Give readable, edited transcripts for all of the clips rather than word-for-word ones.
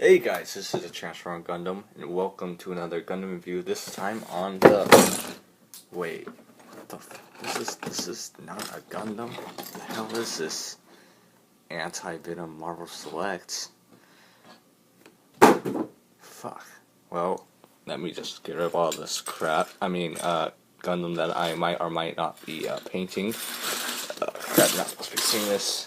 Hey guys, this is a Transform Gundam, and welcome to another Gundam review. This time on the... Wait, what the this is not a Gundam? What the hell is this? Anti-Venom Marvel Select. Fuck. Well, let me just get rid of all this crap. Gundam that I might or might not be painting. Crap, not supposed to be seeing this.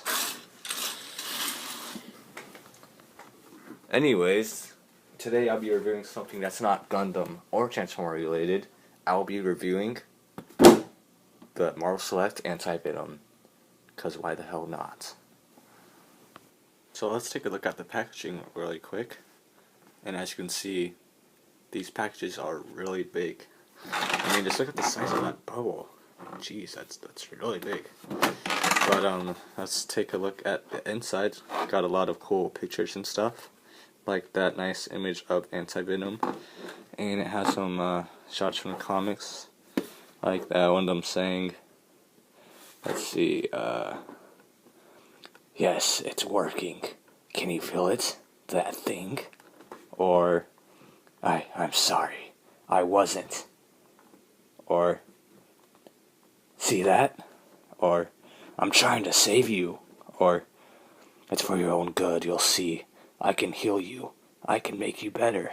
Anyways, today I'll be reviewing something that's not Gundam or Transformer related. I'll be reviewing the Marvel Select Anti-Venom, because why the hell not? So let's take a look at the packaging really quick. And as you can see, these packages are really big. I mean, just look at the size of that bubble. Jeez, that's really big. But let's take a look at the inside. Got a lot of cool pictures and stuff, like that nice image of Anti-Venom, and it has some shots from the comics, like that one of them saying, let's see, yes, it's working, can you feel it, that thing, or, I'm sorry, I wasn't, or, see that, or, I'm trying to save you, or, it's for your own good, you'll see. I can heal you. I can make you better.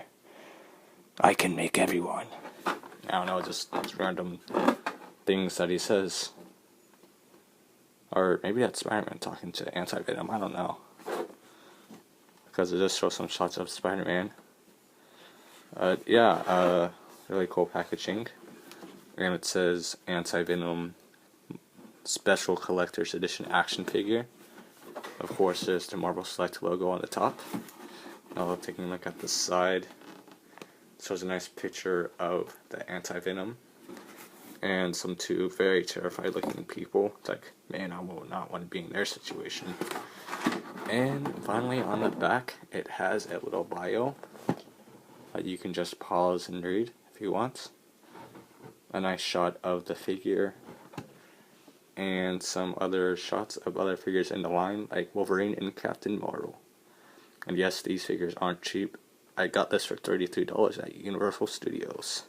I can make everyone. I don't know, just random things that he says. Or maybe that's Spider-Man talking to Anti-Venom, I don't know. Because it just shows some shots of Spider-Man. Really cool packaging. And it says Anti-Venom Special Collector's Edition action figure. Of course, there's the Marvel Select logo on the top. Now, taking a look at the side, it shows a nice picture of the Anti-Venom and some two very terrified looking people. It's like, man, I will not want to be in their situation. And finally, on the back, it has a little bio that you can just pause and read if you want. A nice shot of the figure, and some other shots of other figures in the line, like Wolverine and Captain Marvel. And yes, these figures aren't cheap. I got this for $33 at Universal Studios.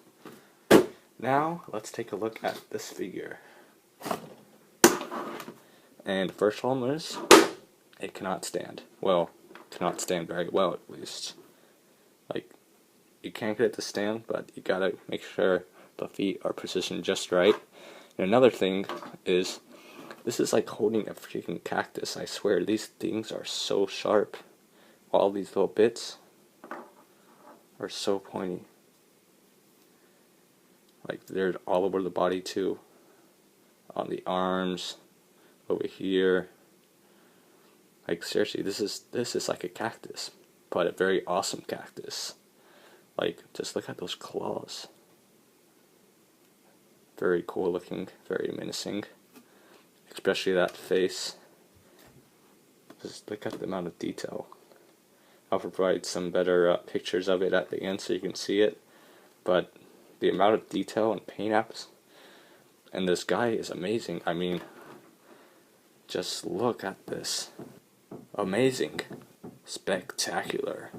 Now, let's take a look at this figure. And the first one is, it cannot stand. Well, cannot stand very well, at least. Like, you can't get it to stand, but you gotta make sure the feet are positioned just right. And another thing is, this is like holding a freaking cactus. I swear, these things are so sharp. All these little bits are so pointy. Like, they're all over the body too. On the arms, over here. Like, seriously, this is like a cactus, but a very awesome cactus. Like, just look at those claws. Very cool looking, very menacing. Especially that face. Just look at the amount of detail. I'll provide some better pictures of it at the end so you can see it. But the amount of detail and paint apps and this guy is amazing. I mean, just look at this. Amazing. Spectacular.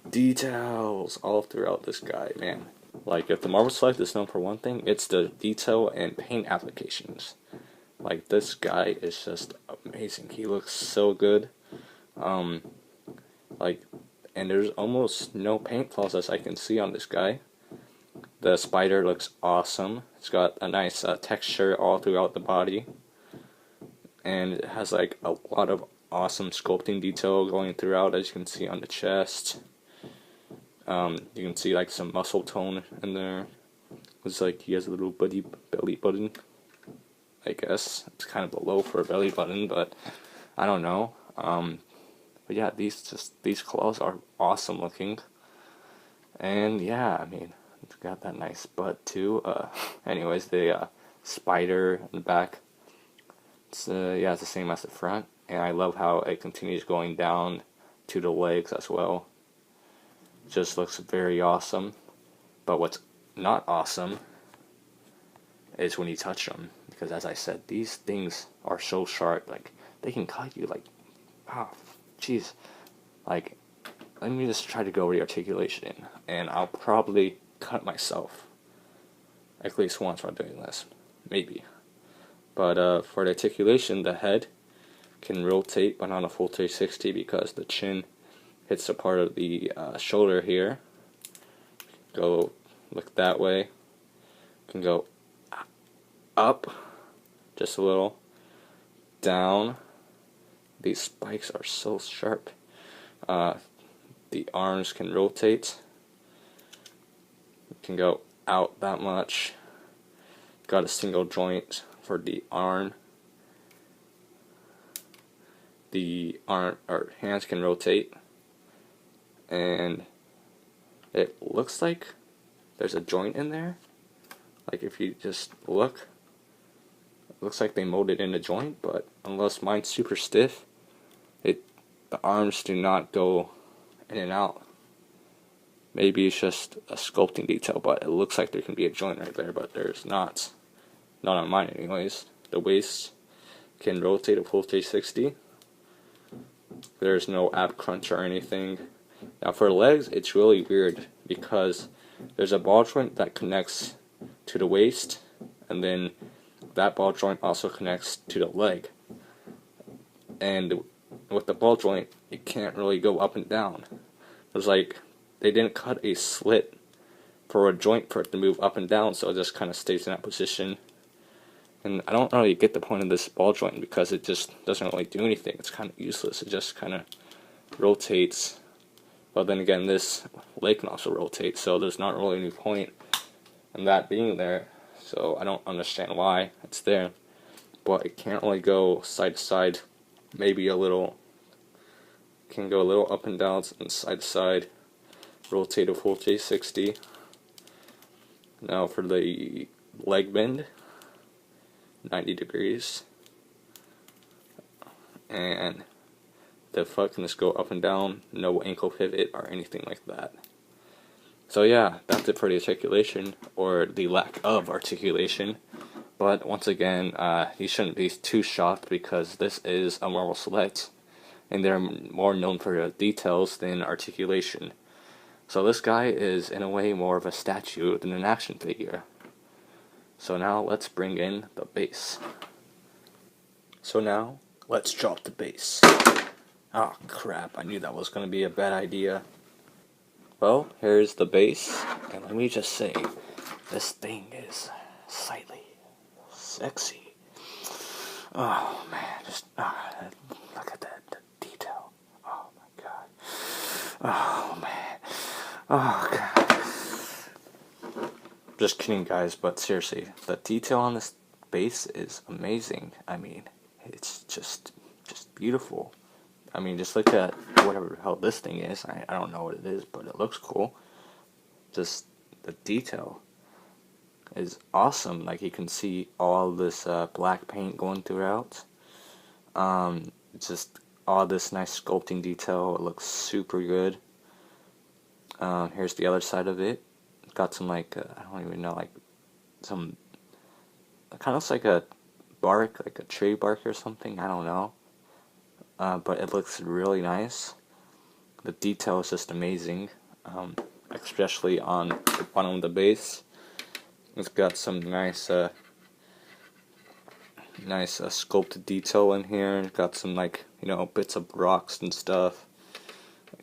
Details all throughout this guy, man. Like, if the Marvel Select is known for one thing, it's the detail and paint applications. Like, this guy is just amazing. He looks so good. And there's almost no paint flaws as I can see on this guy. The spider looks awesome. It's got a nice texture all throughout the body. And it has like a lot of awesome sculpting detail going throughout, as you can see on the chest. You can see like some muscle tone in there. Looks like he has a little belly button. I guess it's kind of low for a belly button, but I don't know. But yeah, these claws are awesome looking, and yeah, I mean, it's got that nice butt too. Anyways, the spider in the back, it's the same as the front, and I love how it continues going down to the legs as well. Just looks very awesome. But what's not awesome is when you touch them, because as I said, these things are so sharp. Like, they can cut you like, jeez, like, let me just try to go over the articulation, and I'll probably cut myself at least once while doing this, maybe. But for the articulation, the head can rotate, but not a full 360 because the chin hits a part of the shoulder here. Go look that way. Can go up just a little, down. These spikes are so sharp. The arms can rotate. Can go out that much. Got a single joint for the arm. The arm or hands can rotate, and it looks like there's a joint in there. Like if you just look, it looks like they molded in a joint, but unless mine's super stiff, the arms do not go in and out. Maybe it's just a sculpting detail, but it looks like there can be a joint right there, but there's not. Not on mine anyways. The waist can rotate a full 360. There's no ab crunch or anything. Now for legs, it's really weird because there's a ball joint that connects to the waist, and then that ball joint also connects to the leg. And with the ball joint, it can't really go up and down. It's like they didn't cut a slit for a joint for it to move up and down, so it just kind of stays in that position. And I don't really get the point of this ball joint because it just doesn't really do anything. It's kind of useless. It just kind of rotates. But then again, this leg can also rotate, so there's not really any point in that being there. So I don't understand why it's there. But it can't really go side to side. Maybe a little. Can go a little up and down and side to side. Rotate a full 360. Now for the leg bend. 90 degrees, and the foot can just go up and down, no ankle pivot or anything like that. So yeah, that's it for the articulation, or the lack of articulation. But once again, you shouldn't be too shocked because this is a Marvel Select, and they're more known for the details than articulation. So this guy is in a way more of a statue than an action figure. So now let's bring in the bass. So now let's drop the bass. Oh crap, I knew that was going to be a bad idea. Well, here's the bass, and let me just say, this thing is slightly sexy. Oh man, just look at that, the detail. Oh my god. Oh man. Oh god. Just kidding, guys, but seriously, the detail on this bass is amazing. I mean, it's just beautiful. I mean, just look at whatever the hell this thing is. I don't know what it is, but it looks cool. Just the detail is awesome. Like, you can see all this black paint going throughout. Just all this nice sculpting detail. It looks super good. Here's the other side of it. Got some like I don't even know, like some kind of looks like a bark, like a tree bark or something. I don't know, but it looks really nice. The detail is just amazing, especially on the bottom of the base. It's got some nice sculpted detail in here. It's got some like bits of rocks and stuff.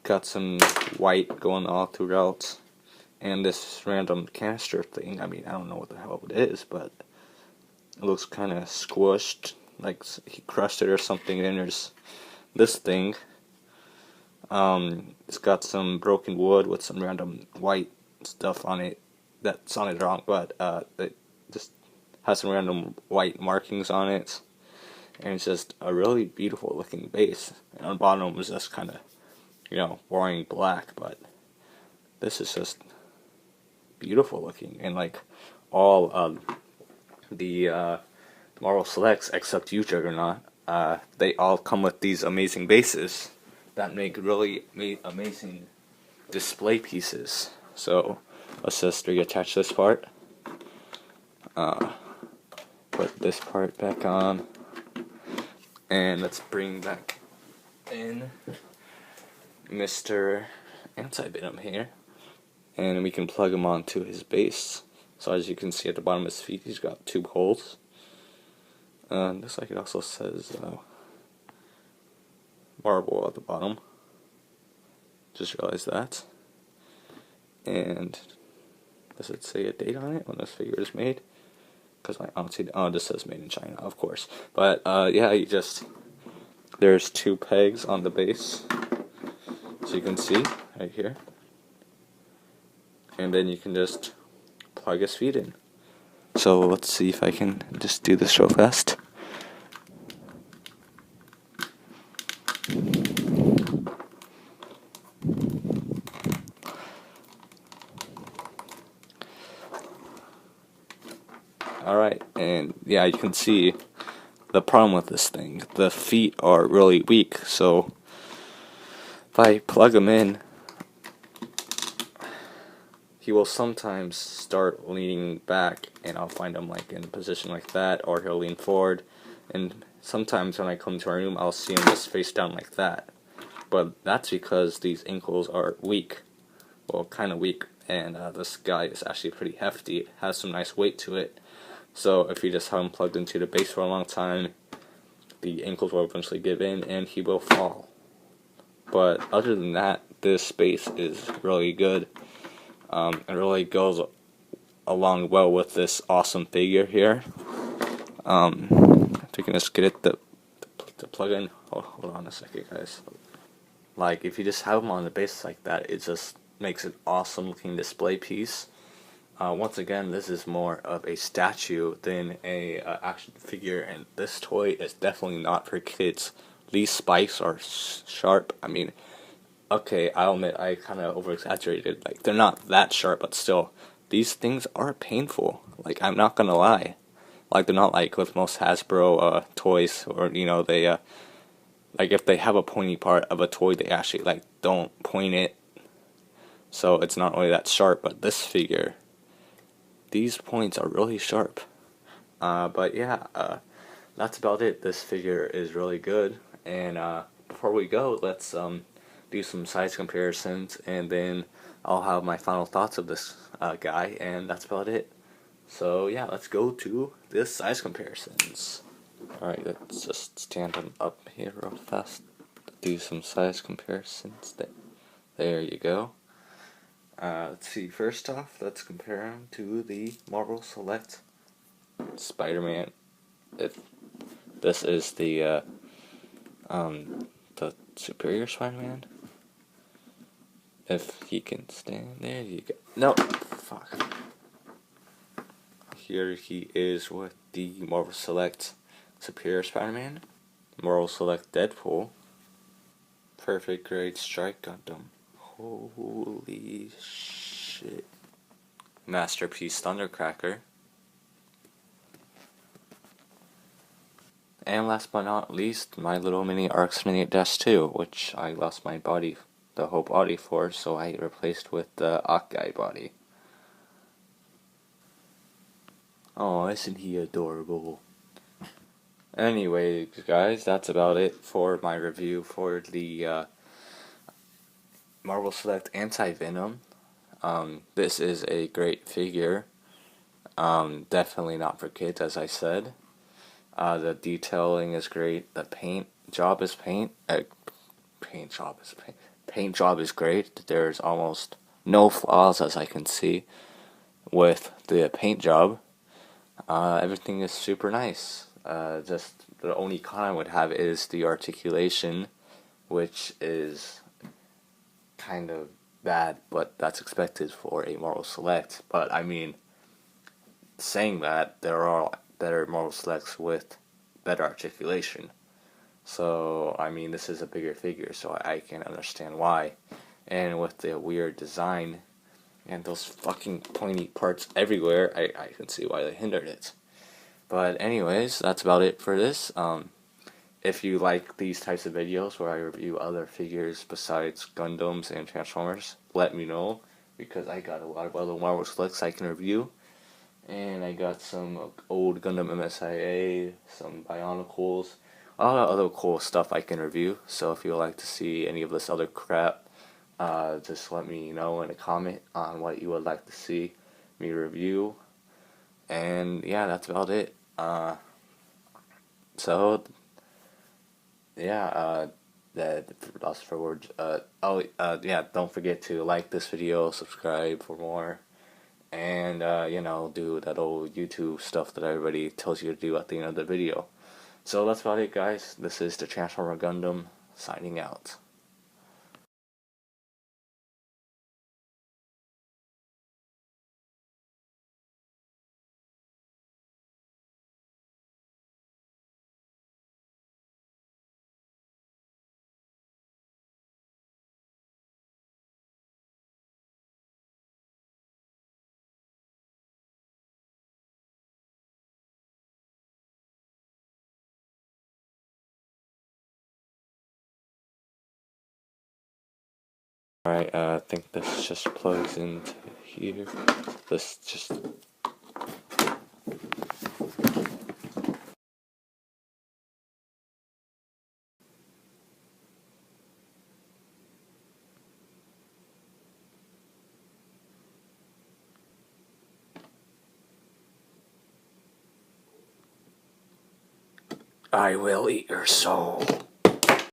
Got some white going all throughout. And this random canister thing, I mean, I don't know what the hell it is, but it looks kind of squished, like he crushed it or something. And there's this thing. It's got some broken wood with some random white stuff on it. That sounded wrong, but it just has some random white markings on it. And it's just a really beautiful looking base. And on the bottom was just kind of, boring black, but this is just beautiful looking. And like all of the Marvel Selects except you, Juggernaut, they all come with these amazing bases that make really amazing display pieces. So let's just reattach this part, put this part back on, and let's bring back in Mr. Anti-Venom here, and we can plug him onto his base. So as you can see at the bottom of his feet, he's got 2 holes. Looks like it also says marble at the bottom. Just realized that. And does it say a date on it when this figure is made? Because I don't see. Oh, this says made in China, of course. But yeah, there's 2 pegs on the base, so you can see right here, and then you can just plug his feet in. So let's see if I can just do this real fast. Alright, and yeah, you can see the problem with this thing. The feet are really weak, so if I plug him in, he will sometimes start leaning back, and I'll find him like in a position like that, or he'll lean forward, and sometimes when I come to our room, I'll see him just face down like that. But that's because these ankles are weak, well, kind of weak, and this guy is actually pretty hefty, it has some nice weight to it. So if you just have him plugged into the base for a long time, the ankles will eventually give in, and he will fall. But other than that, this base is really good. It really goes along well with this awesome figure here. If you can just get it to plug in. Oh, hold on a second, guys. Like, if you just have them on the base like that, it just makes an awesome looking display piece. Once again, this is more of a statue than a action figure, and this toy is definitely not for kids. These spikes are sharp. I mean, okay, I'll admit I kind of over-exaggerated. Like, they're not that sharp, but still, these things are painful. Like, I'm not gonna lie. Like, they're not like with most Hasbro toys, or, you know, they, like, if they have a pointy part of a toy, they actually, like, don't point it. So, it's not really that sharp, but this figure, these points are really sharp. But yeah, that's about it. This figure is really good. And before we go, let's do some size comparisons, and then I'll have my final thoughts of this guy, and that's about it. So yeah, let's go to the size comparisons. Alright, let's just stand him up here real fast. Do some size comparisons. There you go. Let's see, first off, let's compare him to the Marvel Select Spider-Man. If this is the Superior Spider-Man. If he can stand, there you go. No, fuck. Here he is with the Marvel Select Superior Spider-Man, Marvel Select Deadpool, Perfect Grade Strike Gundam. Holy shit. Masterpiece Thundercracker. And last but not least, My Little Mini RX Mini -2, which I lost my body, the whole body for, so I replaced with the Hawkeye body. Oh, isn't he adorable? Anyway, guys, that's about it for my review for the Marvel Select Anti-Venom. This is a great figure. Definitely not for kids, as I said. The detailing is great. The paint job is paint job is great. There's almost no flaws, as I can see, with the paint job. Everything is super nice. Just the only con I would have is the articulation, which is kind of bad, but that's expected for a Marvel Select. But I mean, saying that, there are better Marvel Selects with better articulation. So, I mean, this is a bigger figure, so I can understand why. And with the weird design and those fucking pointy parts everywhere, I can see why they hindered it. But anyways, that's about it for this. If you like these types of videos where I review other figures besides Gundams and Transformers, let me know, because I got a lot of other Marvel Selects I can review. And I got some old Gundam MSIA, some Bionicles, a lot of other cool stuff I can review. So if you would like to see any of this other crap, Just let me know in a comment on what you would like to see me review. And yeah, that's about it. So yeah, that lost for words. Yeah, don't forget to like this video, subscribe for more, and do that old YouTube stuff that everybody tells you to do at the end of the video. So that's about it, guys. This is the Transformer Gundam signing out. Alright, I think this just plugs into here. This just. I will eat your soul.